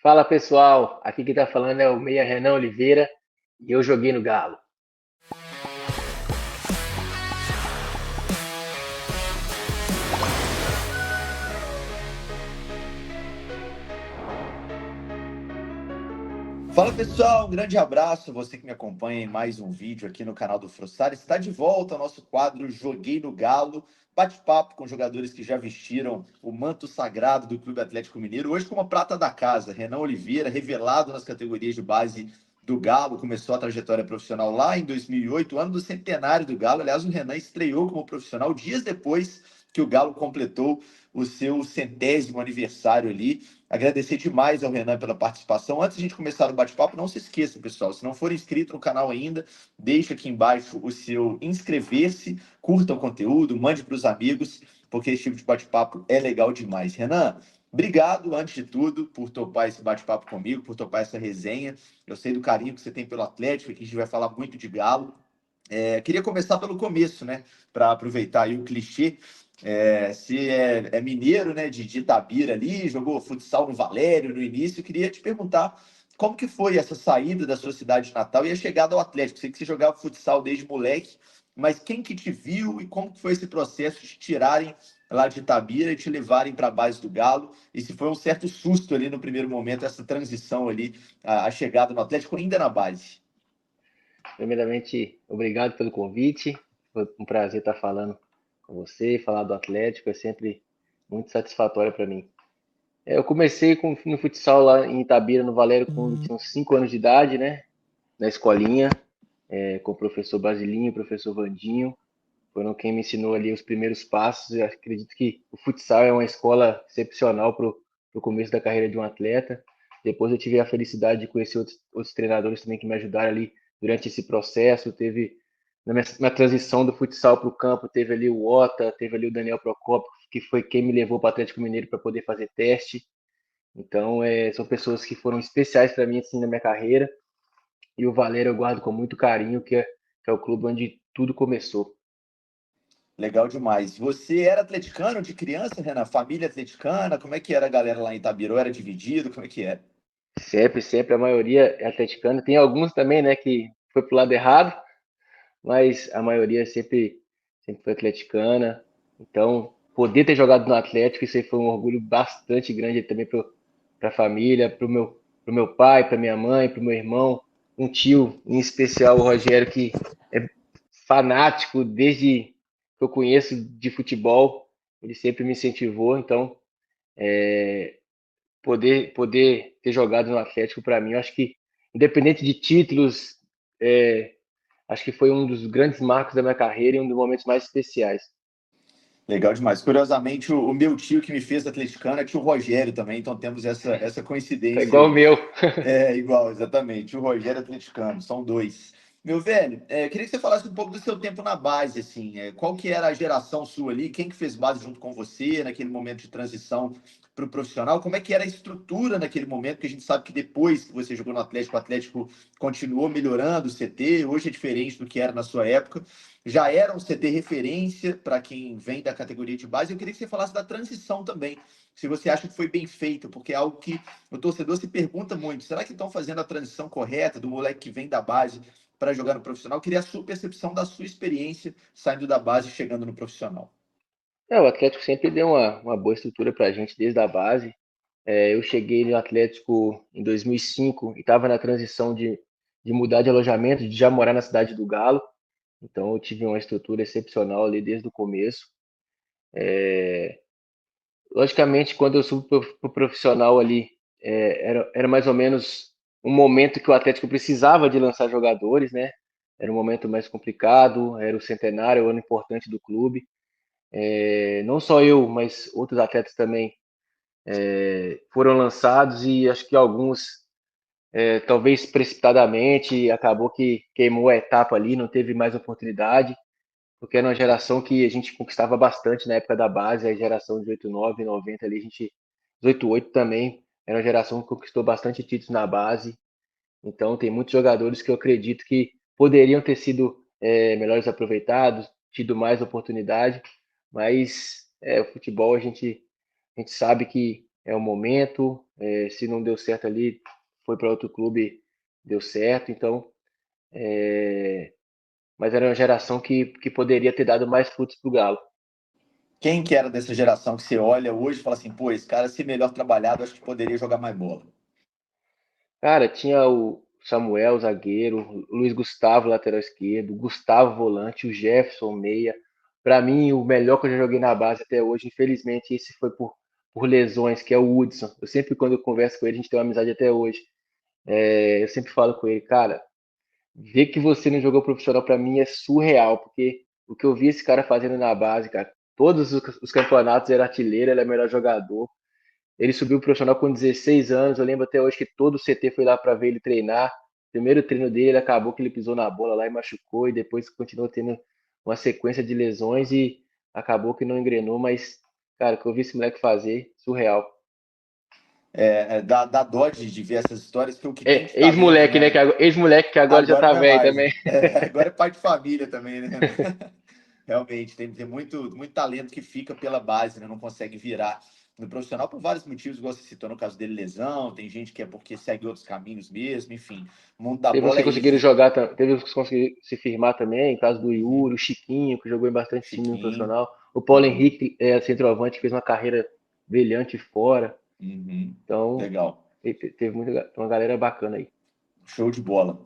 Fala pessoal, aqui quem tá falando é o Meia Renan Oliveira e eu joguei no Galo. Fala pessoal, um grande abraço. Você que me acompanha em mais um vídeo aqui no canal do Frustrar. Está de volta ao nosso quadro Joguei no Galo. Bate-papo com jogadores que já vestiram o manto sagrado do Clube Atlético Mineiro. Hoje com uma prata da casa, Renan Oliveira, revelado nas categorias de base do Galo. Começou a trajetória profissional lá em 2008, ano do centenário do Galo. Aliás, o Renan estreou como profissional dias depois que o Galo completou o seu centésimo aniversário ali. Agradecer demais ao Renan pela participação. Antes de a gente começar o bate-papo, não se esqueça, pessoal, se não for inscrito no canal ainda, deixa aqui embaixo o seu inscrever-se, curta o conteúdo, mande para os amigos, porque esse tipo de bate-papo é legal demais. Renan, obrigado, antes de tudo, por topar esse bate-papo comigo, por topar essa resenha. Eu sei do carinho que você tem pelo Atlético, aqui a gente vai falar muito de Galo. Queria começar pelo começo, né? Para aproveitar aí o clichê. Se é mineiro, né? De Itabira ali, jogou futsal no Valério no início. Eu queria te perguntar como que foi essa saída da sua cidade natal e a chegada ao Atlético. Sei que você jogava futsal desde moleque, mas quem que te viu e como que foi esse processo de te tirarem lá de Itabira e te levarem para a base do Galo? E se foi um certo susto ali no primeiro momento, essa transição ali, a chegada no Atlético ainda na base? Primeiramente, obrigado pelo convite. Foi um prazer estar falando com você, falar do Atlético é sempre muito satisfatório para mim. Eu comecei no futsal lá em Itabira, no Valério, quando tinha uns 5 anos de idade, né? Na escolinha, com o professor Basilinho, o professor Vandinho. Foram quem me ensinou ali os primeiros passos. Eu acredito que o futsal é uma escola excepcional para o começo da carreira de um atleta. Depois eu tive a felicidade de conhecer outros treinadores também que me ajudaram ali durante esse processo. Teve na transição do futsal para o campo, teve ali o Ota, teve ali o Daniel Procopio, que foi quem me levou para o Atlético Mineiro para poder fazer teste. Então, são pessoas que foram especiais para mim assim na minha carreira. E o Valério eu guardo com muito carinho, que é o clube onde tudo começou. Legal demais. Você era atleticano de criança, Renan? Família atleticana? Como é que era a galera lá em Itabiru? Era dividido? Como é que era? Sempre, sempre, a maioria é atleticana. Tem alguns também, né, que foi pro lado errado, mas a maioria sempre foi atleticana. Então, poder ter jogado no Atlético, isso aí foi um orgulho bastante grande também para a família, pro meu pai, para minha mãe, pro meu irmão, um tio, em especial o Rogério, que é fanático desde que eu conheço de futebol. Ele sempre me incentivou, então poder ter jogado no Atlético para mim, eu acho que independente de títulos, é, acho que foi um dos grandes marcos da minha carreira e um dos momentos mais especiais. Legal demais. Curiosamente, o meu tio que me fez atleticano é tio Rogério também, então temos essa É coincidência igual o aí. meu. É, igual, exatamente. O Rogério atleticano, são dois. Meu velho, queria que você falasse um pouco do seu tempo na base, assim, qual que era a geração sua ali, quem que fez base junto com você naquele momento de transição para o profissional, como é que era a estrutura naquele momento, que a gente sabe que depois que você jogou no Atlético, o Atlético continuou melhorando o CT, hoje é diferente do que era na sua época, já era um CT referência para quem vem da categoria de base, eu queria que você falasse da transição também, se você acha que foi bem feita, porque é algo que o torcedor se pergunta muito: será que estão fazendo a transição correta do moleque que vem da base para jogar no profissional? Eu queria a sua percepção da sua experiência saindo da base e chegando no profissional. O Atlético sempre deu uma boa estrutura para a gente desde a base. Eu cheguei no Atlético em 2005 e estava na transição de mudar de alojamento, de já morar na cidade do Galo. Então eu tive uma estrutura excepcional ali desde o começo. Logicamente, quando eu subi para o profissional ali, era mais ou menos um momento que o Atlético precisava de lançar jogadores, né? Era um momento mais complicado, era o centenário, o ano importante do clube. Não só eu, mas outros atletas também foram lançados e acho que alguns, talvez precipitadamente, acabou que queimou a etapa ali, não teve mais oportunidade, porque era uma geração que a gente conquistava bastante na época da base, a geração de 89, 90 ali, a gente, 88 também, era uma geração que conquistou bastante títulos na base, então tem muitos jogadores que eu acredito que poderiam ter sido melhores aproveitados, tido mais oportunidade, mas o futebol a gente sabe que é o momento. Se não deu certo ali, foi para outro clube, deu certo. Então, mas era uma geração que poderia ter dado mais frutos pro Galo. Quem que era dessa geração que você olha hoje e fala assim, pô, esse cara, se melhor trabalhado, acho que poderia jogar mais bola? Cara, tinha o Samuel, zagueiro, o Luiz Gustavo, lateral esquerdo, o Gustavo, volante, o Jefferson, meia. Para mim, o melhor que eu já joguei na base até hoje, infelizmente, esse foi por lesões, que é o Hudson. Eu sempre, quando eu converso com ele, a gente tem uma amizade até hoje. Eu sempre falo com ele, cara, ver que você não jogou profissional para mim é surreal, porque o que eu vi esse cara fazendo na base, cara, todos os campeonatos era artilheiro, ele é melhor jogador. Ele subiu pro profissional com 16 anos. Eu lembro até hoje que todo o CT foi lá para ver ele treinar. Primeiro treino dele, ele acabou que ele pisou na bola lá e machucou, e depois continuou tendo uma sequência de lesões e acabou que não engrenou. Mas, cara, o que eu vi esse moleque fazer, surreal. Dá dó de ver essas histórias, porque o que tem de É, talento, ex-moleque, né? né? Ex-moleque que agora já Agora tá não é velho mais, né? também. Agora é pai de família também, né? Realmente, tem muito talento que fica pela base, né? Não consegue virar no profissional por vários motivos, igual você citou no caso dele, lesão, tem gente que é porque segue outros caminhos mesmo, enfim. O mundo da Teve uns bola que é conseguiram esse. jogar, teve uns que conseguiram se firmar também, em caso do Uhum. Yuri, o Chiquinho, que jogou em bastante time no Chiquinho. profissional. O Paulo Uhum. Henrique, centroavante, que fez uma carreira brilhante fora. Uhum. Então, Legal. teve uma galera bacana aí. Show de bola.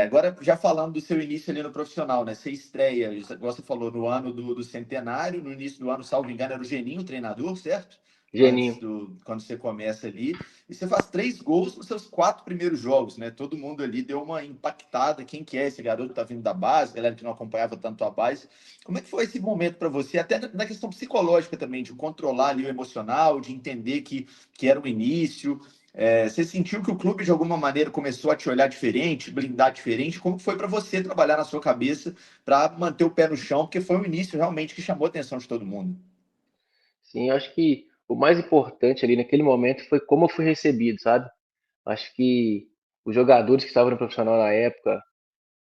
Agora, já falando do seu início ali no profissional, né? Você estreia, igual você falou, no ano do centenário, no início do ano, salvo engano, era o Geninho, o treinador, certo? Geninho. Quando você começa ali. E você faz 3 gols nos seus 4 primeiros jogos, né? Todo mundo ali deu uma impactada. Quem que é esse garoto que tá vindo da base? Galera que não acompanhava tanto a base. Como é que foi esse momento para você? Até na questão psicológica também, de controlar ali o emocional, de entender que era o início. Você sentiu que o clube, de alguma maneira, começou a te olhar diferente, blindar diferente? Como foi para você trabalhar na sua cabeça para manter o pé no chão? Porque foi um início realmente que chamou a atenção de todo mundo. Sim, eu acho que o mais importante ali naquele momento foi como eu fui recebido, sabe? Acho que os jogadores que estavam no profissional na época,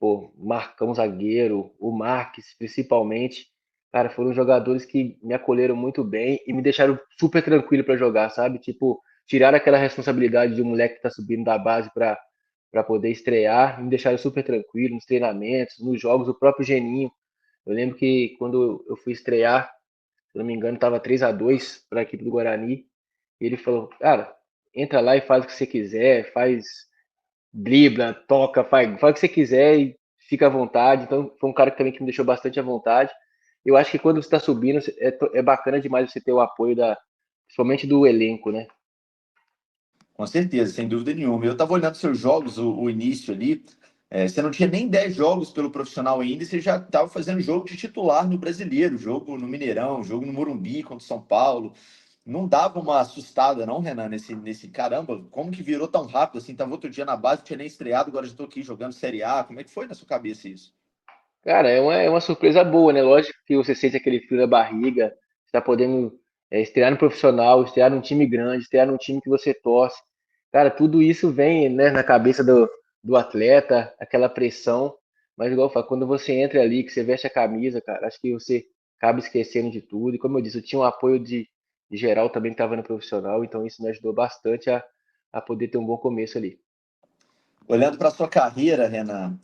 pô, Marcão zagueiro, o Marques principalmente, cara, foram jogadores que me acolheram muito bem e me deixaram super tranquilo para jogar, sabe? Tipo, tiraram aquela responsabilidade de um moleque que tá subindo da base para poder estrear, me deixaram super tranquilo nos treinamentos, nos jogos, o próprio Geninho. Eu lembro que quando eu fui estrear, se não me engano, estava 3-2 para a equipe do Guarani. E ele falou, cara, entra lá e faz o que você quiser, faz dribla, toca, faz o que você quiser e fica à vontade. Então, foi um cara que também que me deixou bastante à vontade. Eu acho que quando você está subindo, é bacana demais você ter o apoio principalmente do elenco, né? Com certeza, sem dúvida nenhuma. Eu estava olhando seus jogos, o início ali. Você não tinha nem 10 jogos pelo profissional ainda, e você já estava fazendo jogo de titular no Brasileiro, jogo no Mineirão, jogo no Morumbi contra o São Paulo. Não dava uma assustada, não, Renan, nesse caramba, como que virou tão rápido assim? Tava outro dia na base, não tinha nem estreado, agora já estou aqui jogando Série A. Como é que foi na sua cabeça isso? Cara, é uma surpresa boa, né? Lógico que você sente aquele frio na barriga, está podendo estrear no profissional, estrear num time grande, estrear num time que você torce. Cara, tudo isso vem, né, na cabeça do atleta, aquela pressão. Mas, igual eu falo, quando você entra ali, que você veste a camisa, cara, acho que você acaba esquecendo de tudo. E como eu disse, eu tinha um apoio de geral também que estava no profissional, então isso me ajudou bastante a poder ter um bom começo ali. Olhando para sua carreira, Renan,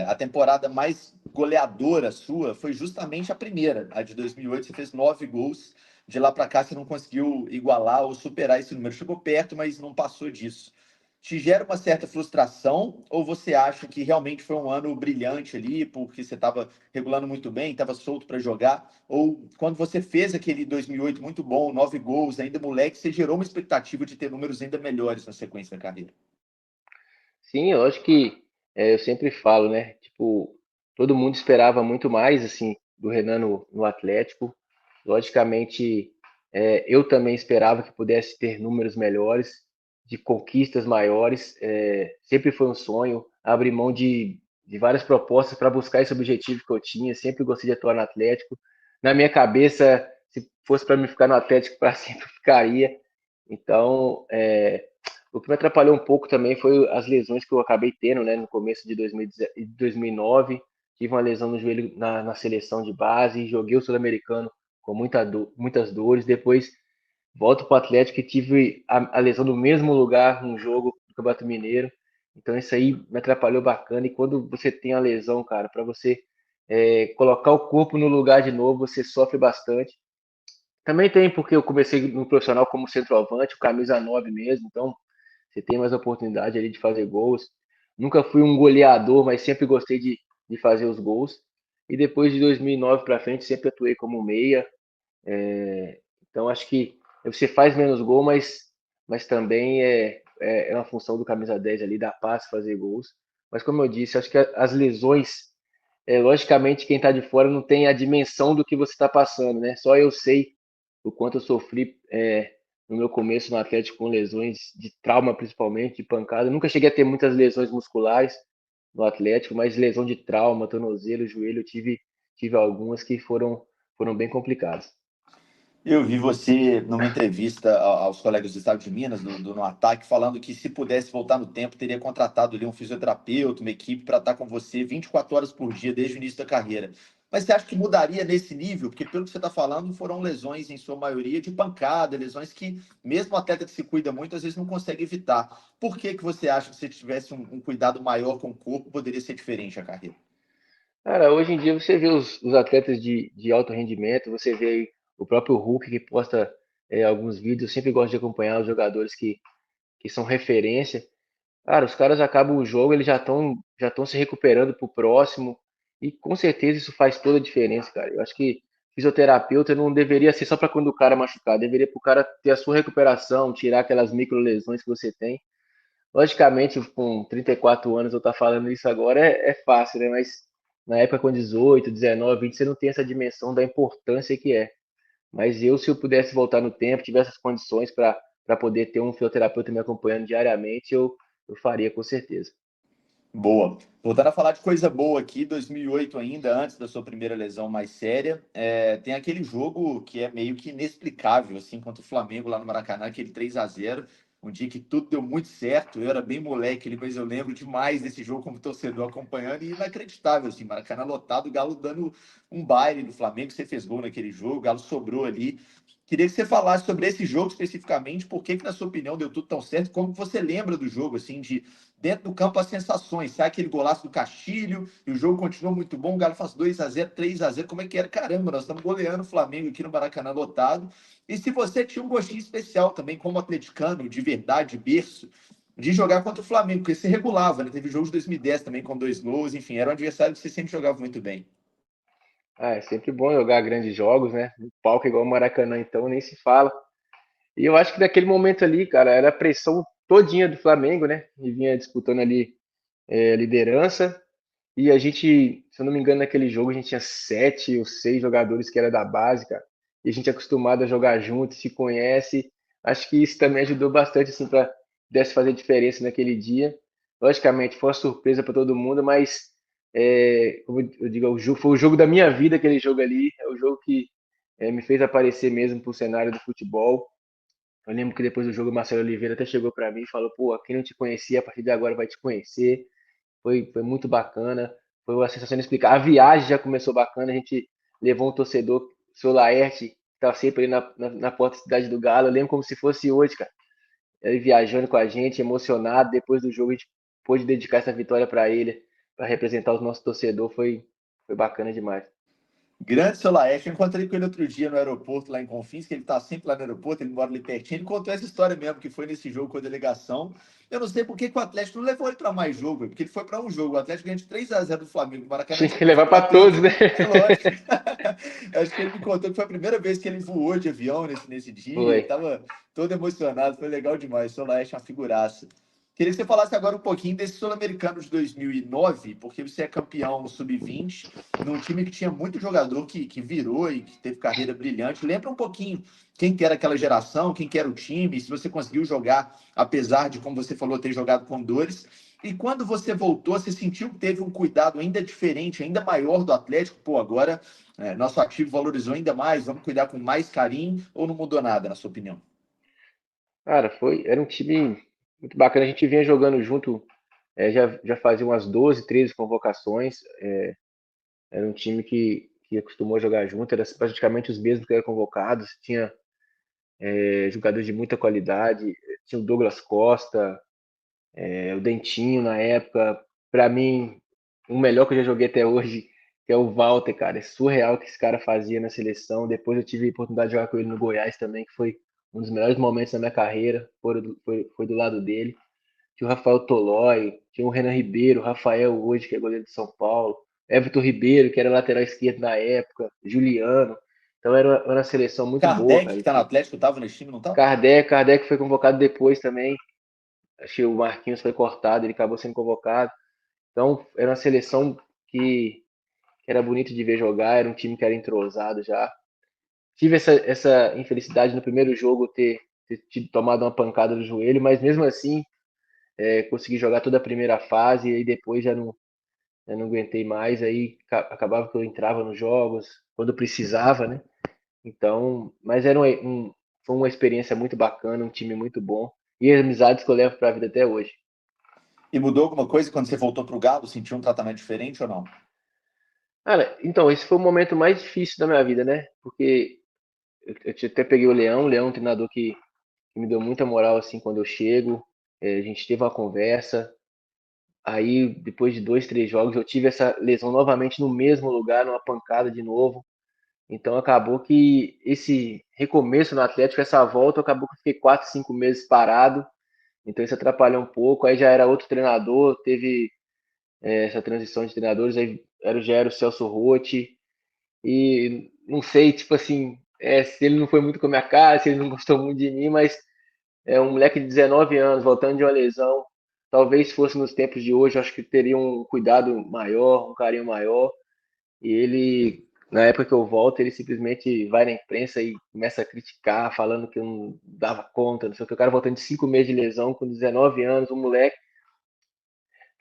a temporada mais goleadora sua foi justamente a primeira, a de 2008. Você fez 9 gols. De lá para cá, você não conseguiu igualar ou superar esse número. Chegou perto, mas não passou disso. Te gera uma certa frustração? Ou você acha que realmente foi um ano brilhante ali, porque você estava regulando muito bem, estava solto para jogar? Ou quando você fez aquele 2008 muito bom, 9 gols, ainda moleque, você gerou uma expectativa de ter números ainda melhores na sequência da carreira? Sim, eu acho que eu sempre falo, né? Tipo, todo mundo esperava muito mais assim do Renan no Atlético. Logicamente, eu também esperava que pudesse ter números melhores, de conquistas maiores. Sempre foi um sonho abrir mão de várias propostas para buscar esse objetivo que eu tinha. Sempre gostei de atuar no Atlético. Na minha cabeça, se fosse para mim ficar no Atlético para sempre, eu ficaria. Então, o que me atrapalhou um pouco também foi as lesões que eu acabei tendo, né, no começo de 2009. Tive uma lesão no joelho na seleção de base, joguei o Sul-Americano com muitas dores. Depois volto para o Atlético e tive a lesão no mesmo lugar num jogo do Campeonato Mineiro. Então isso aí me atrapalhou bacana. E quando você tem a lesão, cara, para você colocar o corpo no lugar de novo, você sofre bastante. Também tem porque eu comecei no profissional como centroavante, camisa 9 mesmo, então você tem mais oportunidade ali de fazer gols. Nunca fui um goleador, mas sempre gostei de fazer os gols. E depois de 2009 para frente, sempre atuei como meia. Então acho que você faz menos gol, mas também é uma função do camisa 10 ali, dar passe, fazer gols. Mas como eu disse, acho que as lesões, logicamente quem está de fora não tem a dimensão do que você está passando, né? Só eu sei o quanto eu sofri no meu começo no Atlético com lesões de trauma principalmente, de pancada. Eu nunca cheguei a ter muitas lesões musculares no Atlético, mas lesão de trauma, tornozelo, joelho, eu tive algumas que foram bem complicadas. Eu vi você numa entrevista aos colegas do Estado de Minas, do No Ataque, falando que se pudesse voltar no tempo, teria contratado ali um fisioterapeuta, uma equipe para estar com você 24 horas por dia desde o início da carreira. Mas você acha que mudaria nesse nível? Porque pelo que você está falando, foram lesões, em sua maioria, de pancada, lesões que mesmo o atleta que se cuida muito, às vezes não consegue evitar. Por que que você acha que se tivesse um cuidado maior com o corpo, poderia ser diferente a carreira? Cara, hoje em dia você vê os atletas de alto rendimento, você vê aí o próprio Hulk que posta alguns vídeos, eu sempre gosto de acompanhar os jogadores que são referência. Cara, os caras acabam o jogo, eles já estão se recuperando pro próximo, e com certeza isso faz toda a diferença, cara. Eu acho que fisioterapeuta não deveria ser só para quando o cara machucar, deveria pro cara ter a sua recuperação, tirar aquelas micro lesões que você tem. Logicamente, com 34 anos eu estar falando isso agora é fácil, né? Mas na época com 18, 19, 20, você não tem essa dimensão da importância que é. Mas eu, se eu pudesse voltar no tempo, tivesse as condições para poder ter um fisioterapeuta me acompanhando diariamente, eu faria com certeza. Boa. Voltando a falar de coisa boa aqui, 2008 ainda, antes da sua primeira lesão mais séria, tem aquele jogo que é meio que inexplicável, assim, contra o Flamengo lá no Maracanã, aquele 3-0, um dia que tudo deu muito certo, eu era bem moleque ali, mas eu lembro demais desse jogo como torcedor acompanhando, e inacreditável, assim, Maracanã lotado, o Galo dando um baile no Flamengo, você fez gol naquele jogo, o Galo sobrou ali. Queria que você falasse sobre esse jogo especificamente, por que que, na sua opinião, deu tudo tão certo, como você lembra do jogo, assim, de dentro do campo as sensações. Sai aquele golaço do Castilho e o jogo continua muito bom. O Galo faz 2-0, 3-0. Como é que era? Caramba, nós estamos goleando o Flamengo aqui no Maracanã lotado. E se você tinha um gostinho especial também, como atleticano, de verdade, de berço, de jogar contra o Flamengo, porque você regulava, né? Teve jogo de 2010 também com 2 gols, enfim, era um adversário que você sempre jogava muito bem. Ah, é sempre bom jogar grandes jogos, né? Um palco igual o Maracanã, então, nem se fala. E eu acho que naquele momento ali, cara, era a pressão todinha do Flamengo, né? E vinha disputando ali liderança. E a gente, se eu não me engano, naquele jogo a gente tinha 7 ou 6 jogadores que era da base, cara. E a gente é acostumado a jogar junto, se conhece. Acho que isso também ajudou bastante, assim, para pudesse fazer diferença naquele dia. Logicamente, foi uma surpresa para todo mundo, mas, como eu digo, foi o jogo da minha vida, aquele jogo ali. É o jogo que me fez aparecer mesmo pro cenário do futebol. Eu lembro que depois do jogo o Marcelo Oliveira até chegou para mim e falou: pô, quem não te conhecia, a partir de agora vai te conhecer. Foi muito bacana, foi uma sensação inexplicável. A viagem já começou bacana, a gente levou um torcedor, o seu Laerte, que estava sempre ali na porta da cidade do Galo. Eu lembro como se fosse hoje, cara. Ele viajando com a gente, emocionado. Depois do jogo, a gente pôde dedicar essa vitória para ele, para representar o nosso torcedor. Foi bacana demais. Grande Solaeste, eu encontrei com ele outro dia no aeroporto lá em Confins, que ele tá sempre lá no aeroporto, ele mora ali pertinho. Ele contou essa história mesmo, que foi nesse jogo com a delegação. Eu não sei por que que o Atlético não levou ele para mais jogo, porque ele foi para um jogo. O Atlético ganhou de 3-0 do Flamengo. O Maracanã Tinha tinha que que vir levar para para todos, tudo. né? É lógico. Acho que ele me contou que foi a primeira vez que ele voou de avião nesse dia. Foi. Ele tava todo emocionado, foi legal demais. Solaeste é uma figuraça. Queria que você falasse agora um pouquinho desse Sul-Americano de 2009, porque você é campeão sub-20, num time que tinha muito jogador que virou e que teve carreira brilhante. Lembra um pouquinho quem que era aquela geração, quem que era o time, se você conseguiu jogar, apesar de, como você falou, ter jogado com dores. E quando você voltou, você sentiu que teve um cuidado ainda diferente, ainda maior do Atlético? Pô, agora nosso ativo valorizou ainda mais, vamos cuidar com mais carinho, ou não mudou nada, na sua opinião? Cara, era um time muito bacana. A gente vinha jogando junto, já fazia umas 12, 13 convocações. Era um time que acostumou a jogar junto, era praticamente os mesmos que eram convocados. jogadores de muita qualidade. Tinha o Douglas Costa, o Dentinho na época. Para mim, o melhor que eu já joguei até hoje, que é o Walter, cara. É surreal o que esse cara fazia na seleção. Depois eu tive a oportunidade de jogar com ele no Goiás também, que foi um dos melhores momentos da minha carreira. Foi do lado dele. Tinha o Rafael Tolói, tinha o Renan Ribeiro, o Rafael hoje, que é goleiro de São Paulo, Everton Ribeiro, que era lateral esquerdo na época, Juliano. Então era uma seleção muito boa, Kardec, cara. que tá no Atlético, tava nesse time, não tá? Kardec foi convocado depois também. Acho que o Marquinhos foi cortado, ele acabou sendo convocado. Então era uma seleção que era bonito de ver jogar, era um time que era entrosado já. Tive essa infelicidade no primeiro jogo ter tomado uma pancada no joelho, mas mesmo assim consegui jogar toda a primeira fase e depois já não aguentei mais. Aí acabava que eu entrava nos jogos quando precisava, né? Então, mas foi uma experiência muito bacana, um time muito bom e amizades que eu levo para a vida até hoje. E mudou alguma coisa quando você voltou pro Galo? Sentiu um tratamento diferente ou não? Cara, então, esse foi o momento mais difícil da minha vida, né? Porque eu até peguei o Leão é um treinador que me deu muita moral assim quando eu chego. A gente teve uma conversa. Aí, depois de 2, 3 jogos, eu tive essa lesão novamente no mesmo lugar, numa pancada de novo. Então acabou que esse recomeço no Atlético, essa volta, acabou que eu fiquei 4, 5 meses parado. Então isso atrapalhou um pouco. Aí já era outro treinador, teve essa transição de treinadores, aí já era o Celso Rotti. E não sei, tipo assim, se ele não foi muito com a minha cara, se ele não gostou muito de mim, mas é um moleque de 19 anos, voltando de uma lesão. Talvez fosse nos tempos de hoje, eu acho que teria um cuidado maior, um carinho maior. E ele, na época que eu volto, ele simplesmente vai na imprensa e começa a criticar, falando que eu não dava conta, não sei o que. O cara voltando de 5 meses de lesão, com 19 anos, um moleque,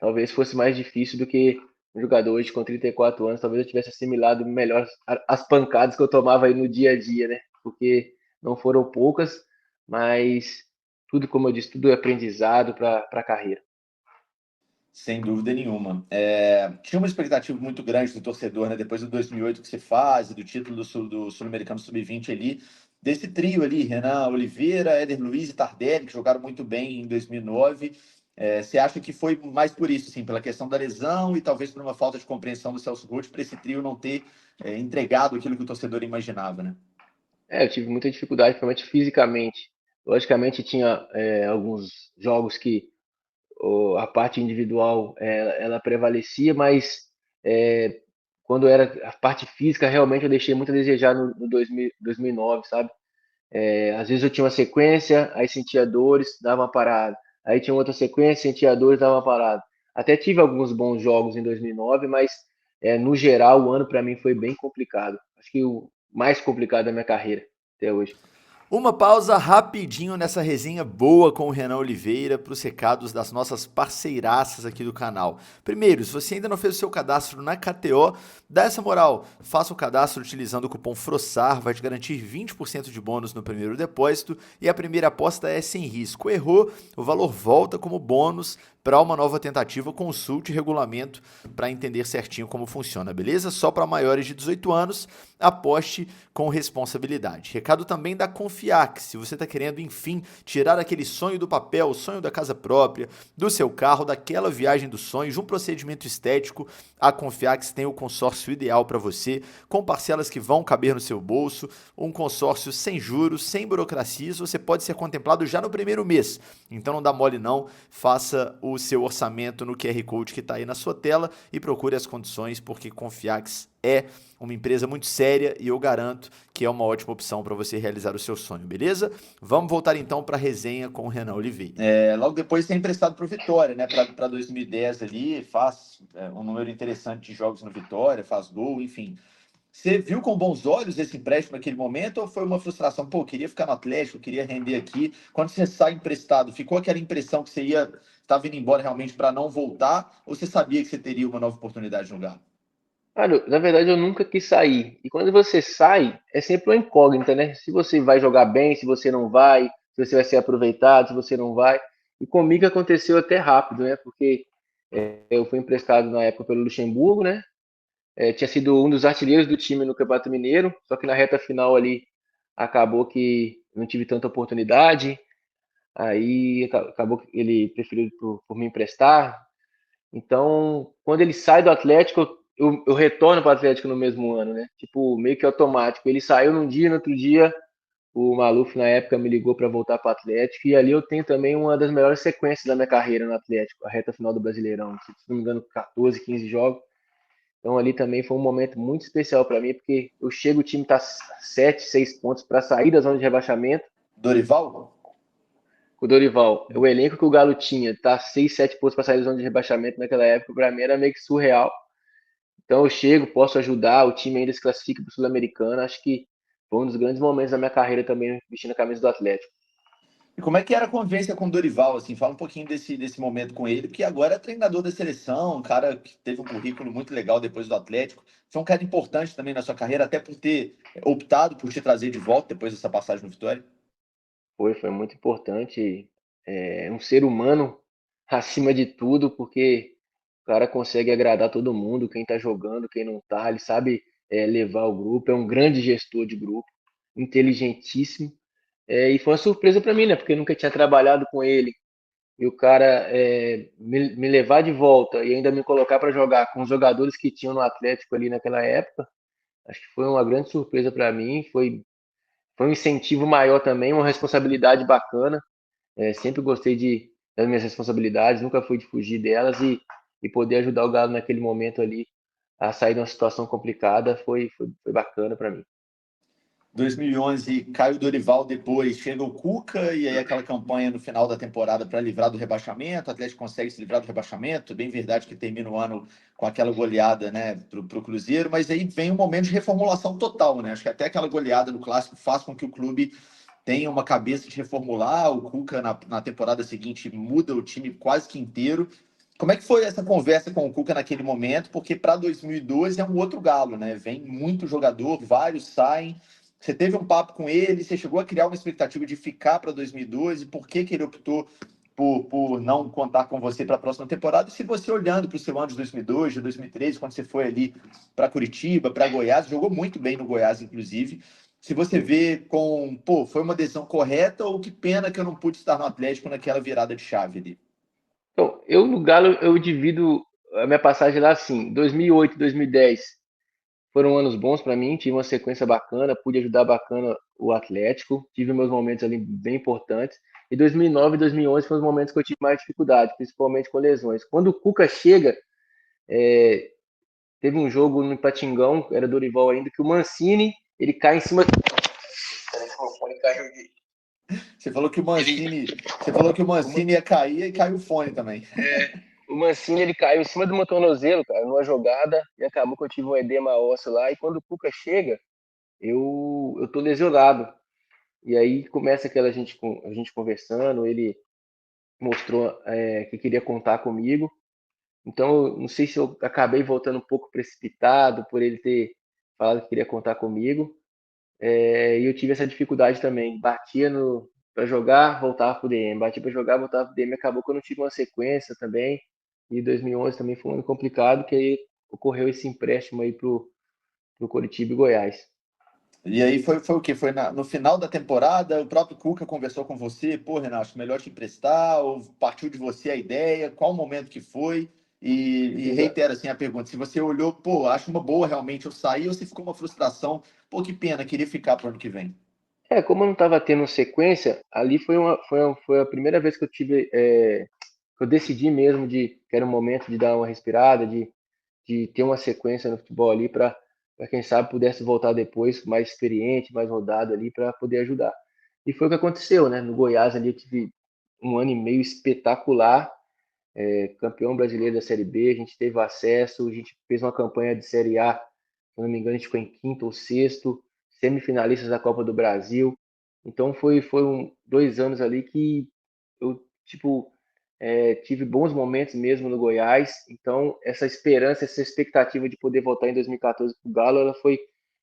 talvez fosse mais difícil do que um jogador hoje com 34 anos. Talvez eu tivesse assimilado melhor as pancadas que eu tomava aí no dia a dia, né? Porque não foram poucas, mas tudo, como eu disse, tudo é aprendizado para a carreira. Sem dúvida nenhuma. Tinha uma expectativa muito grande do torcedor, né? Depois do 2008 que você faz, do título do Sul-Americano Sub-20 ali, desse trio ali, Renan Oliveira, Éder Luiz e Tardelli, que jogaram muito bem em 2009. Você acha que foi mais por isso, assim, pela questão da lesão e talvez por uma falta de compreensão do Celso Roth para esse trio não ter entregado aquilo que o torcedor imaginava, né? Eu tive muita dificuldade, principalmente fisicamente. Logicamente, tinha alguns jogos que a parte individual ela prevalecia, mas é, quando era a parte física, realmente eu deixei muito a desejar no 2009, sabe? Às vezes eu tinha uma sequência, aí sentia dores, dava uma parada. Aí tinha outra sequência, sentia dores, dava uma parada. Até tive alguns bons jogos em 2009, mas no geral o ano para mim foi bem complicado. Acho que o mais complicado da minha carreira até hoje. Uma pausa rapidinho nessa resenha boa com o Renan Oliveira para os recados das nossas parceiraças aqui do canal. Primeiro, se você ainda não fez o seu cadastro na KTO, dá essa moral. Faça o cadastro utilizando o cupom FROSSAR, vai te garantir 20% de bônus no primeiro depósito e a primeira aposta é sem risco. Errou, o valor volta como bônus para uma nova tentativa. Consulte o regulamento para entender certinho como funciona, beleza? Só para maiores de 18 anos, aposte com responsabilidade. Recado também da Confiax. Se você está querendo, enfim, tirar aquele sonho do papel, o sonho da casa própria, do seu carro, daquela viagem dos sonhos, de um procedimento estético, a Confiax tem o consórcio ideal para você, com parcelas que vão caber no seu bolso, um consórcio sem juros, sem burocracias, você pode ser contemplado já no primeiro mês. Então não dá mole não, faça o seu orçamento no QR Code que está aí na sua tela e procure as condições, porque Confiax é uma empresa muito séria e eu garanto que é uma ótima opção para você realizar o seu sonho, beleza? Vamos voltar então para a resenha com o Renan Oliveira. Logo depois tem emprestado para o Vitória, né? Para 2010 ali, faz um número interessante de jogos no Vitória, faz gol, enfim. Você viu com bons olhos esse empréstimo naquele momento ou foi uma frustração? Pô, queria ficar no Atlético, queria render aqui. Quando você sai emprestado, ficou aquela impressão que você estava indo embora realmente para não voltar? Ou você sabia que você teria uma nova oportunidade no Galo? Cara, na verdade eu nunca quis sair. E quando você sai, é sempre uma incógnita, né? Se você vai jogar bem, se você não vai, se você vai ser aproveitado, se você não vai. E comigo aconteceu até rápido, né? Porque eu fui emprestado na época pelo Luxemburgo, né? Tinha sido um dos artilheiros do time no Campeonato Mineiro, só que na reta final ali acabou que não tive tanta oportunidade, aí acabou que ele preferiu por me emprestar. Então, quando ele sai do Atlético, eu retorno para o Atlético no mesmo ano, né? Tipo, meio que automático. Ele saiu num dia, no outro dia, o Maluf, na época, me ligou para voltar para o Atlético. E ali eu tenho também uma das melhores sequências da minha carreira no Atlético, a reta final do Brasileirão. Se não me engano, 14, 15 jogos. Então, ali também foi um momento muito especial para mim, porque eu chego, o time está 7, 6 pontos para sair da zona de rebaixamento. Dorival? O Dorival, o elenco que o Galo tinha, tá 6, 7 pontos para sair da zona de rebaixamento naquela época, para mim era meio que surreal. Então eu chego, posso ajudar, o time ainda se classifica para o Sul-Americano. Acho que foi um dos grandes momentos da minha carreira também vestindo a camisa do Atlético. E como é que era a convivência com o Dorival, assim? Fala um pouquinho desse momento com ele, porque agora é treinador da seleção, um cara que teve um currículo muito legal depois do Atlético. Foi um cara importante também na sua carreira, até por ter optado por te trazer de volta depois dessa passagem no Vitória. Foi muito importante. É um ser humano acima de tudo, porque o cara consegue agradar todo mundo, quem tá jogando, quem não tá, ele sabe levar o grupo, é um grande gestor de grupo, inteligentíssimo. E foi uma surpresa para mim, né? Porque eu nunca tinha trabalhado com ele. E o cara me levar de volta e ainda me colocar para jogar com os jogadores que tinham no Atlético ali naquela época, acho que foi uma grande surpresa para mim. Foi um incentivo maior também, uma responsabilidade bacana. Sempre gostei das minhas responsabilidades, nunca fui de fugir delas e poder ajudar o Galo naquele momento ali a sair de uma situação complicada foi bacana para mim. 2011 cai o Dorival, depois chega o Cuca e aí aquela campanha no final da temporada para livrar do rebaixamento. O Atlético consegue se livrar do rebaixamento. Bem verdade que termina o ano com aquela goleada, né, pro Cruzeiro, mas aí vem um momento de reformulação total, né? Acho que até aquela goleada no Clássico faz com que o clube tenha uma cabeça de reformular. O Cuca na temporada seguinte muda o time quase que inteiro. Como é que foi essa conversa com o Cuca naquele momento? Porque para 2012 é um outro galo, né? Vem muito jogador, vários saem. Você teve um papo com ele, você chegou a criar uma expectativa de ficar para 2012, por que, que ele optou por não contar com você para a próxima temporada? E se você olhando para o seu ano de 2002, de 2013, quando você foi ali para Curitiba, para Goiás, jogou muito bem no Goiás, inclusive. Se você vê com, pô, foi uma decisão correta ou que pena que eu não pude estar no Atlético naquela virada de chave ali? Então, eu no Galo eu divido a minha passagem lá assim, 2008, 2010 foram anos bons para mim, tive uma sequência bacana, pude ajudar bacana o Atlético, tive meus momentos ali bem importantes. E 2009 e 2011 foram os momentos que eu tive mais dificuldade, principalmente com lesões. Quando o Cuca chega, é, teve um jogo no Patingão, era Dorival ainda, que o Mancini, ele cai em cima. Peraí, que o meu fone caiu de. Você falou que o Ele, Mancini, você falou que o o, Mancini ia cair e caiu o fone também. o Mancini ele caiu em cima do meu tornozelo, cara, numa jogada, e acabou que eu tive um edema ósseo lá. E quando o Cuca chega, eu tô lesionado. E aí começa a gente conversando, ele mostrou que queria contar comigo. Então, eu não sei se eu acabei voltando um pouco precipitado por ele ter falado que queria contar comigo. E eu tive essa dificuldade também. Batia no para jogar, voltava pro DM. Batia para jogar, voltava pro DM. Acabou que eu não tive uma sequência também. E 2011 também foi um ano complicado, que aí ocorreu esse empréstimo aí pro Coritiba e Goiás. E aí foi o quê? Foi no final da temporada, o próprio Cuca conversou com você, pô, Renato, melhor te emprestar, ou partiu de você a ideia, qual o momento que foi? E reitero assim a pergunta, se você olhou, pô, acho uma boa realmente eu sair, ou se ficou uma frustração, pô, que pena, queria ficar pro ano que vem. Como eu não estava tendo sequência, ali foi a primeira vez que eu tive, que eu decidi mesmo que era o momento de dar uma respirada, de ter uma sequência no futebol ali para quem sabe pudesse voltar depois mais experiente, mais rodado ali para poder ajudar. E foi o que aconteceu, né? No Goiás ali eu tive um ano e meio espetacular, campeão brasileiro da Série B, a gente teve acesso, a gente fez uma campanha de Série A, se eu não me engano, a gente ficou em quinto ou sexto, semifinalistas da Copa do Brasil. Então foram 2 anos ali que eu, tipo, tive bons momentos mesmo no Goiás. Então, essa esperança, essa expectativa de poder voltar em 2014 para o Galo, ela foi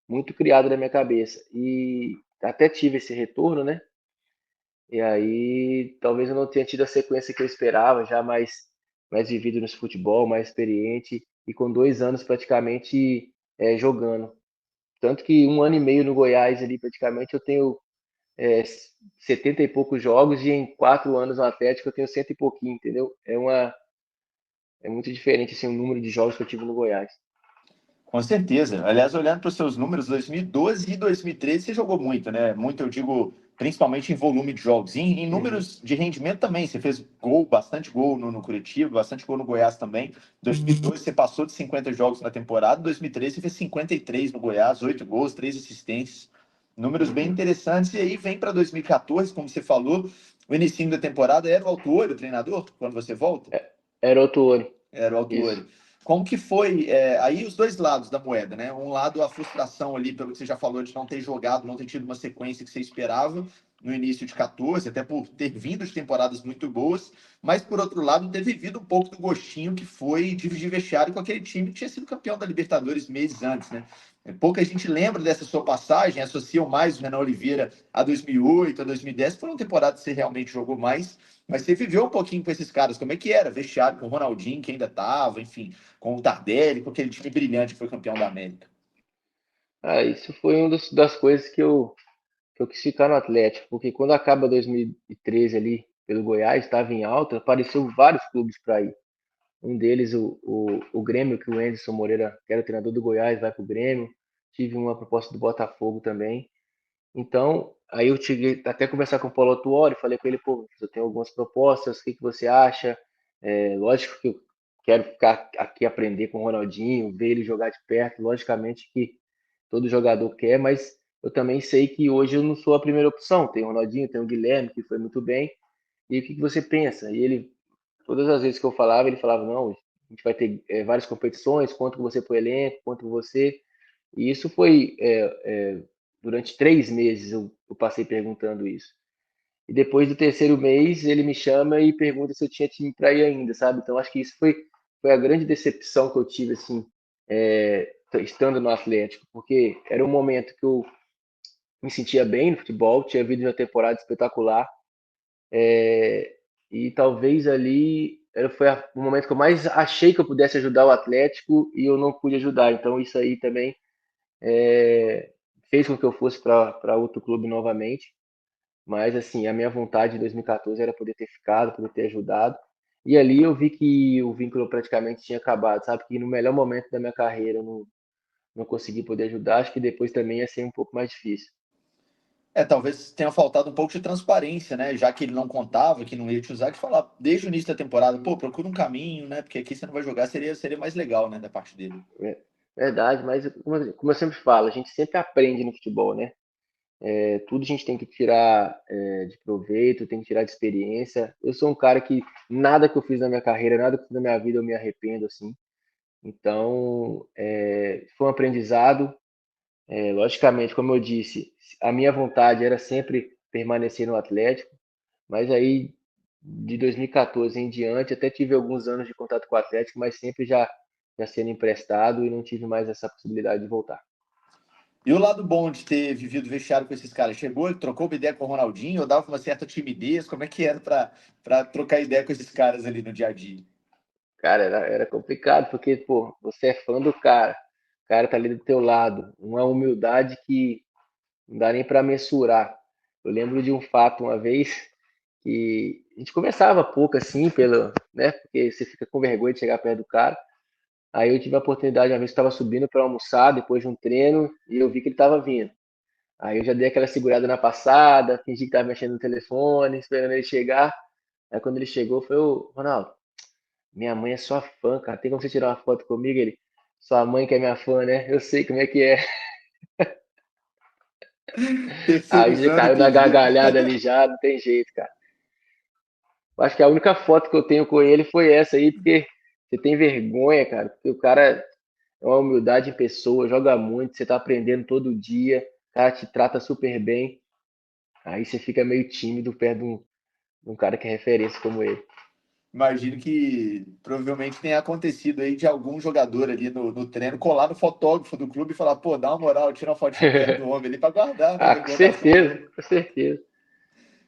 muito criada na minha cabeça. E até tive esse retorno, né? E aí, talvez eu não tenha tido a sequência que eu esperava, já mais vivido nesse futebol, mais experiente, e com 2 anos praticamente jogando. Tanto que um ano e meio no Goiás ali, praticamente, eu tenho é, 70 e poucos jogos e em 4 anos no Atlético eu tenho cento e pouquinho, entendeu? É muito diferente assim, o número de jogos que eu tive no Goiás. Com certeza. Aliás, olhando para os seus números, 2012 e 2013 você jogou muito, né? Muito, eu digo, principalmente em volume de jogos. E em Uhum. números de rendimento também. Você fez gol, bastante gol no Curitiba, bastante gol no Goiás também. 2012 você passou de 50 jogos na temporada. 2013 você fez 53 no Goiás, 8 gols, 3 assistências. Números bem Uhum. interessantes. E aí vem para 2014, como você falou, o início da temporada era o Autuori, o treinador, quando você volta? Era outro olho. Era o Isso. Autuori. Como que foi, aí os dois lados da moeda, né? Um lado a frustração ali, pelo que você já falou, de não ter jogado, não ter tido uma sequência que você esperava no início de 14, até por ter vindo de temporadas muito boas, mas por outro lado, ter vivido um pouco do gostinho que foi dividir vestiário com aquele time que tinha sido campeão da Libertadores meses antes, né? Pouca gente lembra dessa sua passagem, associam mais o Renan Oliveira a 2008, a 2010, foram temporadas que você realmente jogou mais, mas você viveu um pouquinho com esses caras, como é que era? Vestiário com o Ronaldinho, que ainda estava, enfim, com o Tardelli, com aquele time brilhante que foi campeão da América. Ah, isso foi uma das coisas que eu quis ficar no Atlético, porque quando acaba 2013 ali, pelo Goiás, estava em alta, apareceu vários clubes para ir. Um deles, o Grêmio, que o Anderson Moreira, que era o treinador do Goiás, vai para o Grêmio. Tive uma proposta do Botafogo também. Então, aí eu cheguei até a conversar com o Paulo Autuori, falei com ele, pô, eu tenho algumas propostas, o que que você acha? Lógico que eu quero ficar aqui aprender com o Ronaldinho, ver ele jogar de perto, logicamente que todo jogador quer, mas eu também sei que hoje eu não sou a primeira opção. Tem o Ronaldinho, tem o Guilherme, que foi muito bem. E o que que você pensa? E ele, todas as vezes que eu falava, ele falava, não, a gente vai ter várias competições, conto com você para o elenco, conto com você. E isso foi durante 3 meses eu passei perguntando isso. E depois do terceiro mês ele me chama e pergunta se eu tinha time para ir ainda, sabe? Então acho que isso foi a grande decepção que eu tive assim, estando no Atlético, porque era um momento que eu me sentia bem no futebol, tinha vivido uma temporada espetacular, e talvez ali foi o momento que eu mais achei que eu pudesse ajudar o Atlético e eu não pude ajudar. Então isso aí também fez com que eu fosse para outro clube novamente. Mas assim, a minha vontade em 2014 era poder ter ficado, poder ter ajudado. E ali eu vi que o vínculo praticamente tinha acabado, sabe? Que no melhor momento da minha carreira eu não consegui poder ajudar. Acho que depois também ia ser um pouco mais difícil. Talvez tenha faltado um pouco de transparência, né? Já que ele não contava, que não ia te usar, de falar desde o início da temporada, pô, procura um caminho, né? Porque aqui você não vai jogar, seria mais legal, né, da parte dele. Verdade, mas como eu sempre falo, a gente sempre aprende no futebol, né? Tudo a gente tem que tirar de proveito, tem que tirar de experiência. Eu sou um cara que nada que eu fiz na minha carreira, nada que eu fiz na minha vida eu me arrependo, assim. Então, foi um aprendizado. Logicamente, como eu disse, a minha vontade era sempre permanecer no Atlético, mas aí de 2014 em diante, até tive alguns anos de contato com o Atlético, mas sempre já sendo emprestado e não tive mais essa possibilidade de voltar. E o lado bom de ter vivido vestiário com esses caras? Chegou, ele trocou uma ideia com o Ronaldinho, ou dava uma certa timidez? Como é que era pra trocar ideia com esses caras ali no dia a dia? Cara, era complicado, porque, pô, você é fã do cara, o cara tá ali do teu lado, uma humildade que não dá nem para mensurar. Eu lembro de um fato uma vez que a gente conversava pouco assim, né, porque você fica com vergonha de chegar perto do cara. Aí eu tive a oportunidade, uma vez que estava subindo para almoçar depois de um treino e eu vi que ele estava vindo. Aí eu já dei aquela segurada na passada, fingi que estava mexendo no telefone, esperando ele chegar. Aí quando ele chegou, foi o Ronaldo, minha mãe é sua fã, cara. Tem como você tirar uma foto comigo? Ele, sua mãe que é minha fã, né? Eu sei como é que é. Aí já Terceirizando o caiu na pedido. gargalhada ali já, não tem jeito, cara. Eu acho que a única foto que eu tenho com ele foi essa aí, porque você tem vergonha, cara. Porque o cara é uma humildade em pessoa, joga muito, você tá aprendendo todo dia, o cara te trata super bem. Aí você fica meio tímido perto de um cara que é referência como ele. Imagino que provavelmente tenha acontecido aí de algum jogador ali no treino colar no fotógrafo do clube e falar, pô, dá uma moral, tira uma fotinha perto do homem ali pra guardar, né? Ah, com Recordação certeza, boa. com certeza.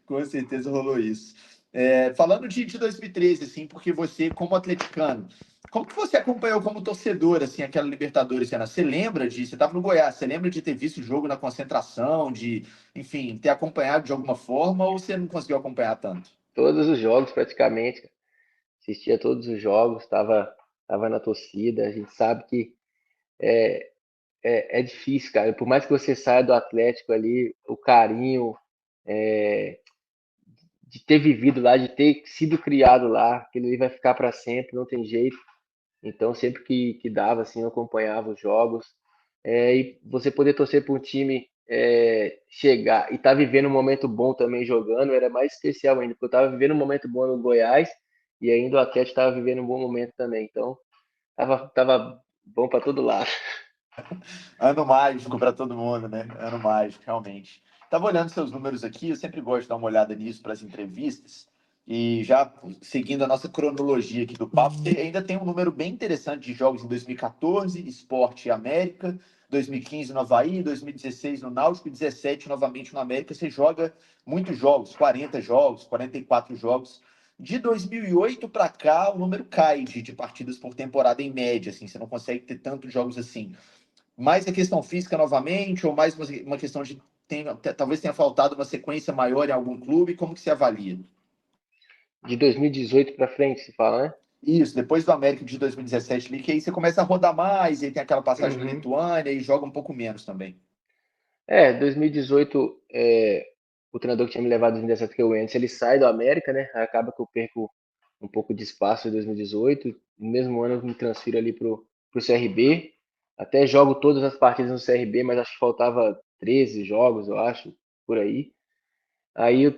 Com certeza rolou isso. Falando de 2013, assim, porque você, como atleticano, como que você acompanhou como torcedor, assim, aquela Libertadores, Ana? Você lembra de... Você estava no Goiás, você lembra de ter visto o jogo na concentração, de, enfim, ter acompanhado de alguma forma, ou você não conseguiu acompanhar tanto? Todos os jogos praticamente, cara. Assistia todos os jogos, tava na torcida. A gente sabe que é difícil, cara. Por mais que você saia do Atlético ali, o carinho é, de ter vivido lá, de ter sido criado lá, aquilo ali vai ficar para sempre, não tem jeito. Então, sempre que dava, assim, eu acompanhava os jogos. E você poder torcer para um time chegar e estar vivendo um momento bom também jogando, era mais especial ainda, porque eu estava vivendo um momento bom no Goiás e ainda o Atlético estava vivendo um bom momento também. Então, tava bom para todo lado. Ano mágico para todo mundo, né? Ano mágico, realmente. Tava olhando seus números aqui, eu sempre gosto de dar uma olhada nisso para as entrevistas. E já seguindo a nossa cronologia aqui do papo, ainda tem um número bem interessante de jogos em 2014, Sport e América, 2015 no Avaí, 2016 no Náutico e 17 novamente no América. Você joga muitos jogos, 40 jogos, 44 jogos. De 2008 para cá, o número cai de partidas por temporada em média, assim, você não consegue ter tantos jogos assim. Mais a questão física novamente, ou mais uma questão de talvez tenha faltado uma sequência maior em algum clube? Como que se avalia? De 2018 para frente, se fala, né? Isso, depois do América de 2017, ali, que aí você começa a rodar mais, e aí tem aquela passagem na Uhum. Lituânia e joga um pouco menos também. 2018, o treinador que tinha me levado em 2017, que é o Wentz, ele sai do América, né? Aí acaba que eu perco um pouco de espaço em 2018. No mesmo ano eu me transfiro ali pro CRB. Até jogo todas as partidas no CRB, mas acho que faltava 13 jogos, eu acho, por aí. Aí eu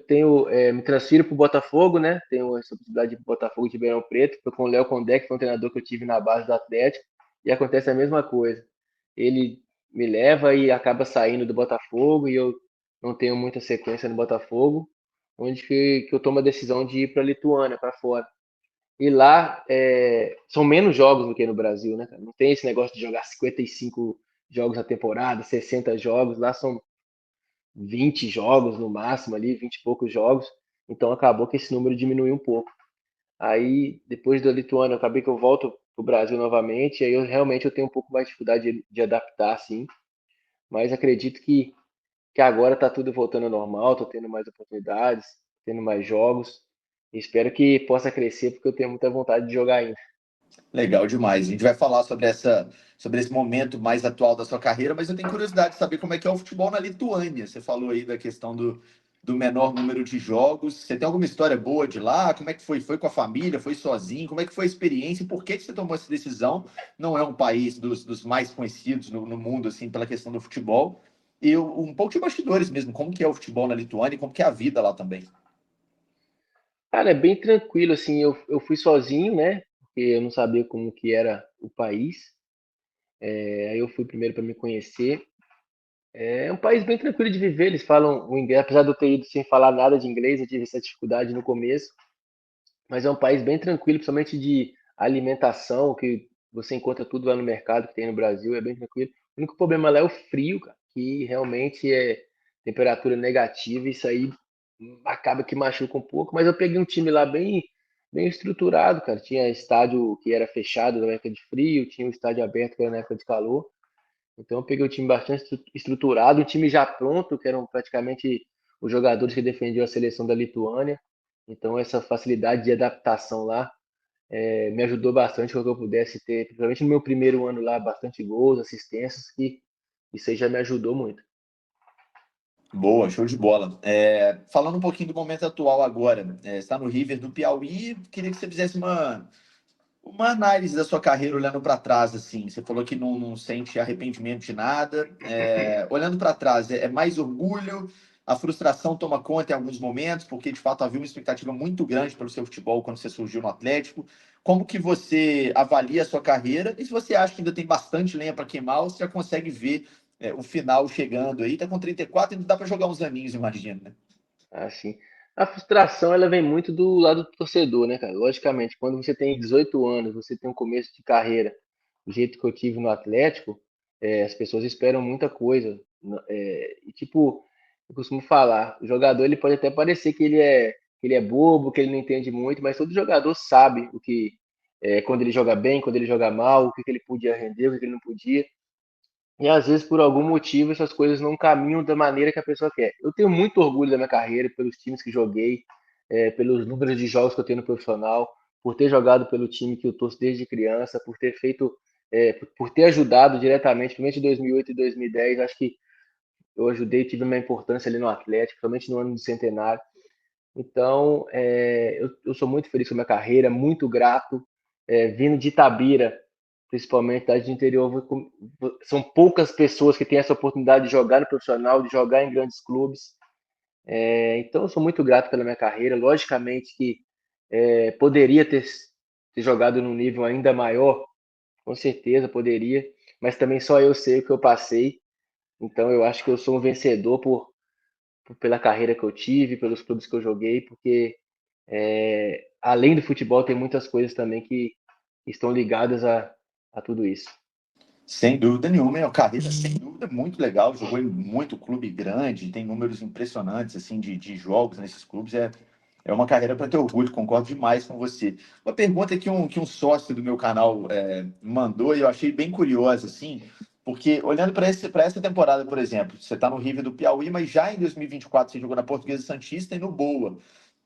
me transfiro pro Botafogo, né? Tenho essa possibilidade de ir pro Botafogo de Ribeirão Preto. Foi com o Léo Condé, que foi um treinador que eu tive na base do Atlético. E acontece a mesma coisa. Ele me leva e acaba saindo do Botafogo e eu não tenho muita sequência no Botafogo, onde que eu tomo a decisão de ir para a Lituânia, para fora. E lá são menos jogos do que no Brasil, né, cara? Não tem esse negócio de jogar 55 jogos na temporada, 60 jogos. Lá são 20 jogos no máximo ali, 20 e poucos jogos. Então acabou que esse número diminuiu um pouco. Aí, depois da Lituânia, eu acabei que eu volto para o Brasil novamente, e aí eu tenho um pouco mais de dificuldade de adaptar, assim, mas acredito que agora está tudo voltando ao normal, estou tendo mais oportunidades, tendo mais jogos, e espero que possa crescer, porque eu tenho muita vontade de jogar ainda. Legal demais. A gente vai falar sobre esse momento mais atual da sua carreira, mas eu tenho curiosidade de saber como é que é o futebol na Lituânia. Você falou aí da questão do menor número de jogos. Você tem alguma história boa de lá? Como é que foi? Foi com a família? Foi sozinho? Como é que foi a experiência? E por que você tomou essa decisão? Não é um país dos mais conhecidos no mundo, assim, pela questão do futebol. E um pouco de bastidores mesmo. Como que é o futebol na Lituânia e como que é a vida lá também? Cara, é bem tranquilo, assim, eu fui sozinho, né, porque eu não sabia como que era o país, aí eu fui primeiro para me conhecer. É um país bem tranquilo de viver, eles falam o inglês, apesar de eu ter ido sem falar nada de inglês, eu tive essa dificuldade no começo, mas é um país bem tranquilo, principalmente de alimentação, que você encontra tudo lá no mercado que tem no Brasil, é bem tranquilo. O único problema lá é o frio, cara, que realmente é temperatura negativa, isso aí acaba que machuca um pouco, mas eu peguei um time lá bem estruturado, cara. Tinha estádio que era fechado na época de frio, tinha um estádio aberto que era na época de calor. Então eu peguei o time bastante estruturado, um time já pronto, que eram praticamente os jogadores que defendiam a seleção da Lituânia. Então essa facilidade de adaptação lá me ajudou bastante para que eu pudesse ter, principalmente no meu primeiro ano lá, bastante gols, assistências, que isso aí já me ajudou muito. Boa, show de bola. Falando um pouquinho do momento atual agora, está no River do Piauí, queria que você fizesse uma análise da sua carreira olhando para trás, assim. Você falou que não sente arrependimento de nada. Olhando para trás, é mais orgulho, a frustração toma conta em alguns momentos, porque de fato havia uma expectativa muito grande pelo seu futebol quando você surgiu no Atlético. Como que você avalia a sua carreira? E se você acha que ainda tem bastante lenha para queimar, ou você já consegue ver o final chegando aí? Tá com 34, ainda dá para jogar uns aninhos, imagina, né? Assim, a frustração ela vem muito do lado do torcedor, né, cara? Logicamente, quando você tem 18 anos, você tem um começo de carreira do jeito que eu tive no Atlético, as pessoas esperam muita coisa. E tipo, eu costumo falar, o jogador ele pode até parecer que ele que ele é bobo, que ele não entende muito, mas todo jogador sabe o que quando ele joga bem, quando ele joga mal, o que ele podia render, o que ele não podia. E às vezes, por algum motivo, essas coisas não caminham da maneira que a pessoa quer. Eu tenho muito orgulho da minha carreira, pelos times que joguei, pelos números de jogos que eu tenho no profissional, por ter jogado pelo time que eu torço desde criança, por ter feito, por ter ajudado diretamente, principalmente em 2008 e 2010. Acho que eu ajudei, tive uma importância ali no Atlético, principalmente no ano do centenário. Então, eu sou muito feliz com a minha carreira, muito grato. Vindo de Itabira, principalmente cidade de interior, são poucas pessoas que têm essa oportunidade de jogar no profissional, de jogar em grandes clubes. Então, eu sou muito grato pela minha carreira. Logicamente que poderia ter jogado num nível ainda maior, com certeza poderia, mas também só eu sei o que eu passei. Então, eu acho que eu sou um vencedor pela carreira que eu tive, pelos clubes que eu joguei, porque além do futebol, tem muitas coisas também que estão ligadas a tudo isso. Sem dúvida nenhuma, é uma carreira sem dúvida muito legal. Jogou em muito clube grande, tem números impressionantes assim de jogos nesses clubes. É uma carreira para ter orgulho, concordo demais com você. Uma pergunta que um sócio do meu canal mandou e eu achei bem curiosa, assim, porque olhando para essa temporada, por exemplo, você está no River do Piauí, mas já em 2024 você jogou na Portuguesa Santista e no Boa.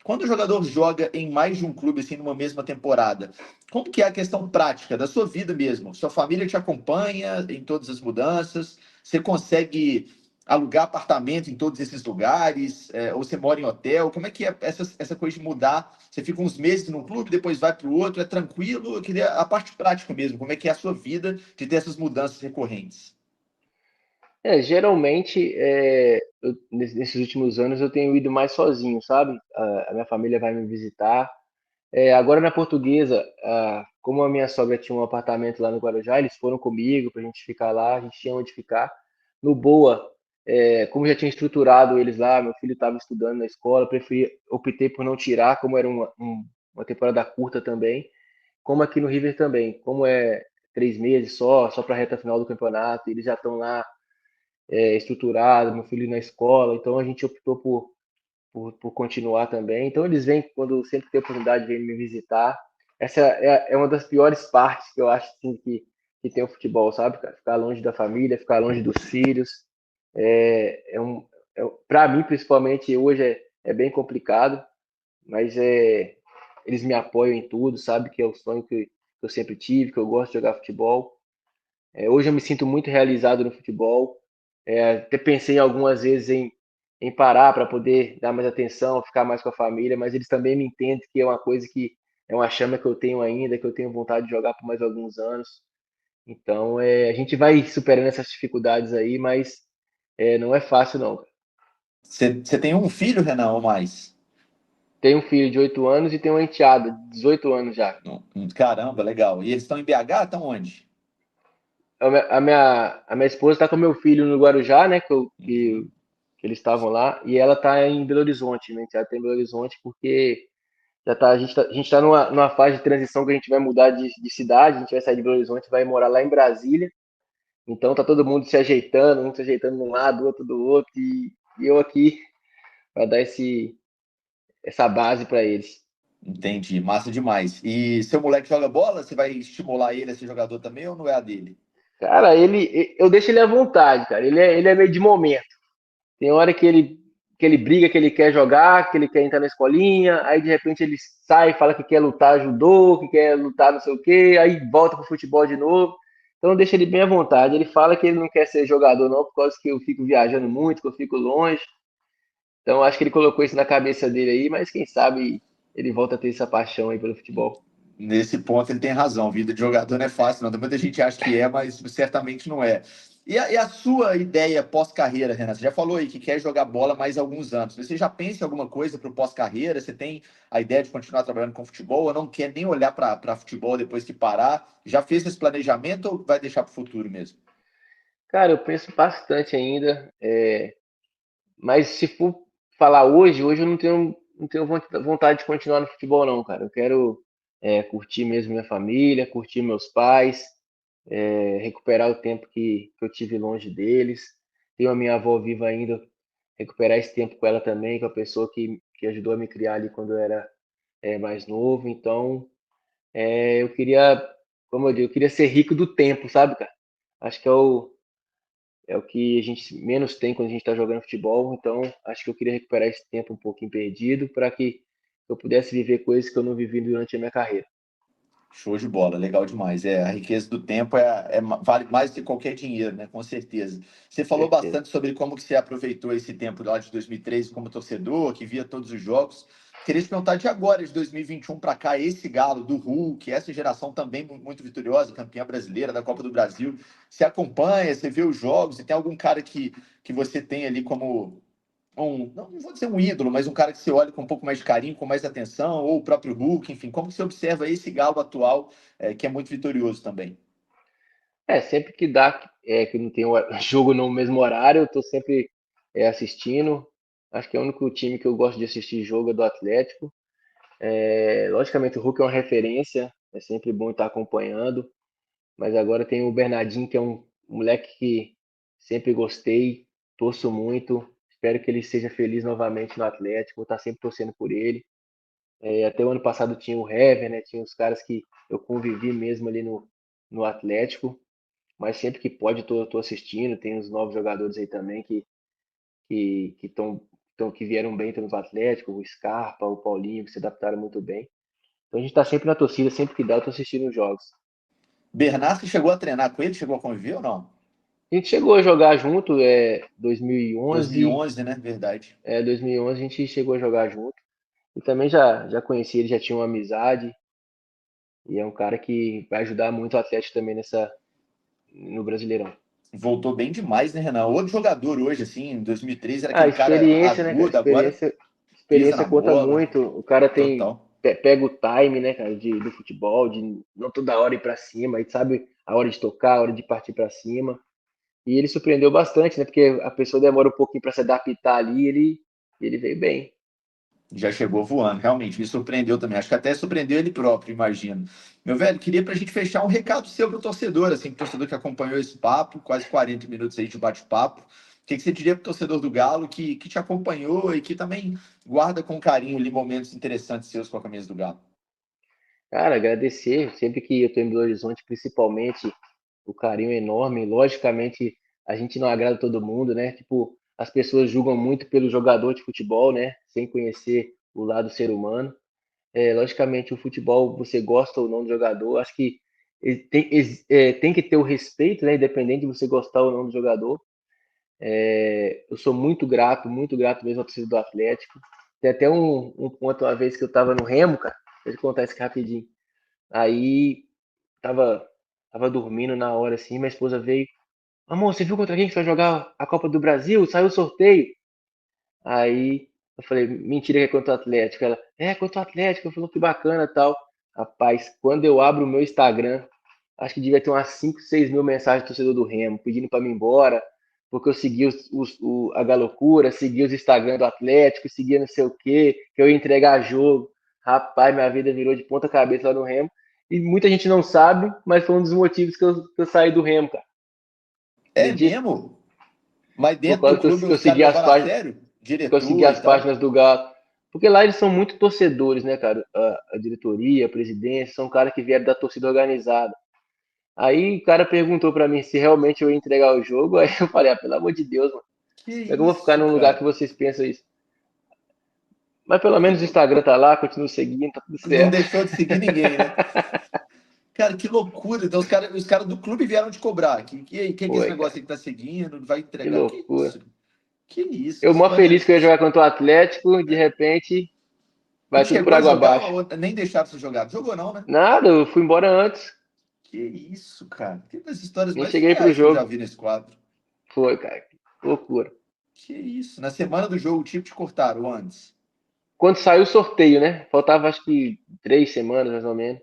Quando o jogador joga em mais de um clube, assim, numa mesma temporada, como que é a questão prática da sua vida mesmo? Sua família te acompanha em todas as mudanças? Você consegue alugar apartamento em todos esses lugares? Ou você mora em hotel? Como é que é essa coisa de mudar? Você fica uns meses num clube, depois vai para o outro, é tranquilo? Eu queria a parte prática mesmo, como é que é a sua vida de ter essas mudanças recorrentes? Geralmente, nesses últimos anos, eu tenho ido mais sozinho, sabe? A minha família vai me visitar. Agora na Portuguesa, como a minha sogra tinha um apartamento lá no Guarujá, eles foram comigo para a gente ficar lá, a gente tinha onde ficar. No Boa, como já tinha estruturado eles lá, meu filho estava estudando na escola, optei por não tirar, como era uma temporada curta também, como aqui no River também, como é 3 meses só para a reta final do campeonato, eles já estão lá estruturados, meu filho na escola, então a gente optou por continuar também. Então eles vêm quando sempre tem oportunidade, vêm me visitar. Essa é uma das piores partes que eu acho assim, que tem o futebol, sabe, cara? Ficar longe da família, ficar longe dos filhos. Para mim, principalmente, hoje é bem complicado, mas eles me apoiam em tudo, sabe? Que é o sonho que eu sempre tive, que eu gosto de jogar futebol. Hoje eu me sinto muito realizado no futebol. Até pensei algumas vezes em parar para poder dar mais atenção, ficar mais com a família, mas eles também me entendem que é uma coisa que é uma chama que eu tenho ainda, que eu tenho vontade de jogar por mais alguns anos. Então, a gente vai superando essas dificuldades aí, mas não é fácil, não. Você tem um filho, Renan, ou mais? Tenho um filho de 8 anos e tenho uma enteada de 18 anos já. Caramba, legal. E eles estão em BH? Estão onde? A minha esposa está com meu filho no Guarujá, né? Uhum. Que eles estavam lá, e ela está em Belo Horizonte, né? Ela está em Belo Horizonte porque a gente tá numa fase de transição que a gente vai mudar de cidade, a gente vai sair de Belo Horizonte, vai morar lá em Brasília. Então tá todo mundo se ajeitando, um se ajeitando de um lado, outro do outro, e eu aqui para dar essa base para eles. Entendi, massa demais. E seu moleque joga bola? Você vai estimular ele a ser jogador também ou não é a dele? Cara, eu deixo ele à vontade, cara. Ele é meio de momento. Tem hora que ele briga, que ele quer jogar, que ele quer entrar na escolinha, aí de repente ele sai, fala que quer lutar judô, que quer lutar não sei o quê, aí volta pro futebol de novo. Então deixa ele bem à vontade. Ele fala que ele não quer ser jogador não, por causa que eu fico viajando muito, que eu fico longe. Então acho que ele colocou isso na cabeça dele aí, mas quem sabe ele volta a ter essa paixão aí pelo futebol. Nesse ponto ele tem razão. Vida de jogador não é fácil, não. Muita gente acha que é, mas certamente não é. E a sua ideia pós-carreira, Renan? Você já falou aí que quer jogar bola mais alguns anos. Você já pensa em alguma coisa para o pós-carreira? Você tem a ideia de continuar trabalhando com futebol ou não quer nem olhar para futebol depois que parar? Já fez esse planejamento ou vai deixar para o futuro mesmo? Cara, eu penso bastante ainda, mas se for falar hoje eu não tenho vontade de continuar no futebol não, cara. Eu quero curtir mesmo minha família, curtir meus pais, recuperar o tempo que eu tive longe deles. Tenho a minha avó viva ainda, recuperar esse tempo com ela também, com a pessoa que ajudou a me criar ali quando eu era mais novo. Então, eu queria, como eu digo, eu queria ser rico do tempo, sabe, cara? Acho que é o que a gente menos tem quando a gente está jogando futebol. Então, acho que eu queria recuperar esse tempo um pouquinho perdido para que eu pudesse viver coisas que eu não vivi durante a minha carreira. Show de bola, legal demais. A riqueza do tempo vale mais do que qualquer dinheiro, né? Com certeza. Você falou Certeza. bastante sobre como que você aproveitou esse tempo lá de 2013 como torcedor, que via todos os jogos. Queria te perguntar de agora, de 2021 para cá, esse galo do Hulk, essa geração também muito vitoriosa, campeã brasileira da Copa do Brasil. Você acompanha, você vê os jogos, e tem algum cara que você tem ali como não vou dizer um ídolo, mas um cara que você olha com um pouco mais de carinho, com mais atenção, ou o próprio Hulk, enfim, como que você observa esse Galo atual, que é muito vitorioso também? Sempre que dá, que não tem jogo no mesmo horário, eu tô sempre assistindo. Acho que é o único time que eu gosto de assistir jogo é do Atlético. Logicamente o Hulk é uma referência, é sempre bom estar acompanhando, mas agora tem o Bernardinho, que é um moleque que sempre gostei, torço muito, espero que ele seja feliz novamente no Atlético, vou estar sempre torcendo por ele. Até o ano passado tinha o Hever, né? Tinha os caras que eu convivi mesmo ali no Atlético, mas sempre que pode tô assistindo. Tem os novos jogadores aí também que vieram bem no Atlético, o Scarpa, o Paulinho, que se adaptaram muito bem. Então a gente tá sempre na torcida, sempre que dá, eu tô assistindo os jogos. Bernard, você chegou a treinar com ele? Chegou a conviver ou não? A gente chegou a jogar junto, 2011, 2011, né? Verdade. 2011 a gente chegou a jogar junto. E também já conheci ele, já tinha uma amizade, e é um cara que vai ajudar muito o Atlético também no Brasileirão. Voltou bem demais, né, Renan? Outro jogador hoje, assim, em 2013 era A aquele cara experiência, né, cara? agudo, agora pisa Experiência na conta bola, muito. O cara total. pega o time, né, cara, do futebol, de não toda hora ir pra cima, e sabe a hora de tocar, a hora de partir pra cima. E ele surpreendeu bastante, né? Porque a pessoa demora um pouquinho pra se adaptar ali, ele veio bem. Já chegou voando, realmente, me surpreendeu também. Acho que até surpreendeu ele próprio, imagino. Meu velho, queria para a gente fechar um recado seu para o torcedor, assim, pro torcedor que acompanhou esse papo, quase 40 minutos aí de bate-papo. O que você diria para o torcedor do Galo que te acompanhou e que também guarda com carinho ali momentos interessantes seus com a camisa do Galo? Cara, agradecer. Sempre que eu tô em Belo Horizonte, principalmente, o carinho é enorme. Logicamente, a gente não agrada todo mundo, né? Tipo, as pessoas julgam muito pelo jogador de futebol, né? Sem conhecer o lado ser humano. Logicamente, o futebol, você gosta ou não do jogador, acho que tem que ter o respeito, né? Independente de você gostar ou não do jogador. Eu sou muito grato mesmo ao torcedor do Atlético. Tem até um ponto, uma vez que eu tava no Remo, cara, deixa eu contar isso aqui rapidinho. Aí, tava, tava dormindo na hora assim, minha esposa veio, amor, você viu contra quem que você vai jogar a Copa do Brasil? Saiu o sorteio. Aí eu falei, mentira que é contra o Atlético. Ela, contra o Atlético. Eu falei, que bacana tal. Rapaz, quando eu abro o meu Instagram, acho que devia ter umas 5, 6 mil mensagens do torcedor do Remo, pedindo para mim ir embora, porque eu segui a Galocura, segui os Instagram do Atlético, seguia não sei o quê, que eu ia entregar jogo. Rapaz, minha vida virou de ponta cabeça lá no Remo. E muita gente não sabe, mas foi um dos motivos que eu saí do Remo, cara. É Acredito. mesmo? Mas Por dentro do causa clube que eu os caras segui as levaram a páginas sério? que eu segui Diretor e as tal? páginas do Galo. Porque lá eles são muito torcedores, né, cara? A diretoria, a presidência, são caras que vieram da torcida organizada. Aí o cara perguntou pra mim se realmente eu ia entregar o jogo. Aí eu falei, pelo amor de Deus, mano. Que Como é que eu vou ficar isso, num lugar que cara? vocês pensam isso? Mas pelo menos o Instagram tá lá, continuo seguindo, tá tudo Não certo. deixou de seguir ninguém, né? Cara, que loucura. Então, os cara do clube vieram te cobrar. Que é esse Foi, negócio cara. aí que tá seguindo? Vai Que entregar? Que loucura. isso? Que isso? Eu Que mó situação. feliz que eu ia jogar contra o Atlético, de repente E vai tudo por chegou a água jogar abaixo. ou nem deixaram você jogar? Jogou não, né? Nada, eu fui embora antes. Que isso, cara? Que das histórias Nem mais cheguei pro surreais que eu já jogo. vi nesse quadro. Foi, cara. Que loucura. Que isso? Na semana do jogo, o tipo te cortaram antes. Quando saiu o sorteio, né? Faltava acho que 3 semanas, mais ou menos.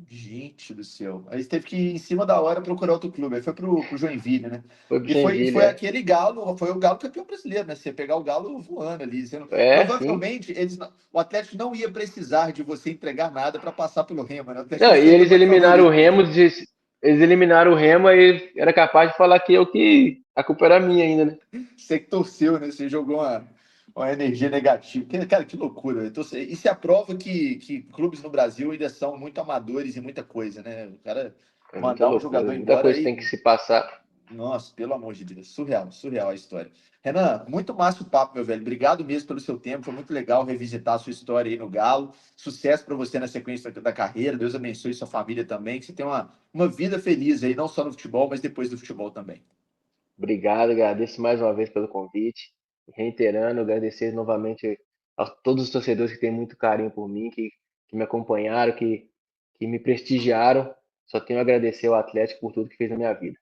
Gente do céu. Aí você teve que ir em cima da hora procurar outro clube. Aí foi pro Joinville, né? Foi pro E Joinville, foi aquele Galo, foi o Galo campeão brasileiro, né? Você pegar o Galo voando ali. Sim. Provavelmente o Atlético não ia precisar de você entregar nada para passar pelo Remo, né? O Atlético Não, ia e sair eles tomando eliminaram o favorito. Remo, eles eliminaram o Remo, aí era capaz de falar que a culpa era minha ainda, né? Você que torceu, né? Você jogou uma energia negativa. Cara, que loucura. Então, isso é a prova que clubes no Brasil ainda são muito amadores e muita coisa, né? O cara É muita mandar um loucura, jogador muita embora coisa aí. tem que se passar. Nossa, pelo amor de Deus. Surreal, surreal a história. Renan, muito massa o papo, meu velho. Obrigado mesmo pelo seu tempo. Foi muito legal revisitar a sua história aí no Galo. Sucesso para você na sequência da carreira. Deus abençoe sua família também. Que você tenha uma vida feliz aí, não só no futebol, mas depois do futebol também. Obrigado, agradeço mais uma vez pelo convite. Reiterando, agradecer novamente a todos os torcedores que têm muito carinho por mim, que me acompanharam, que me prestigiaram. Só tenho a agradecer ao Atlético por tudo que fez na minha vida.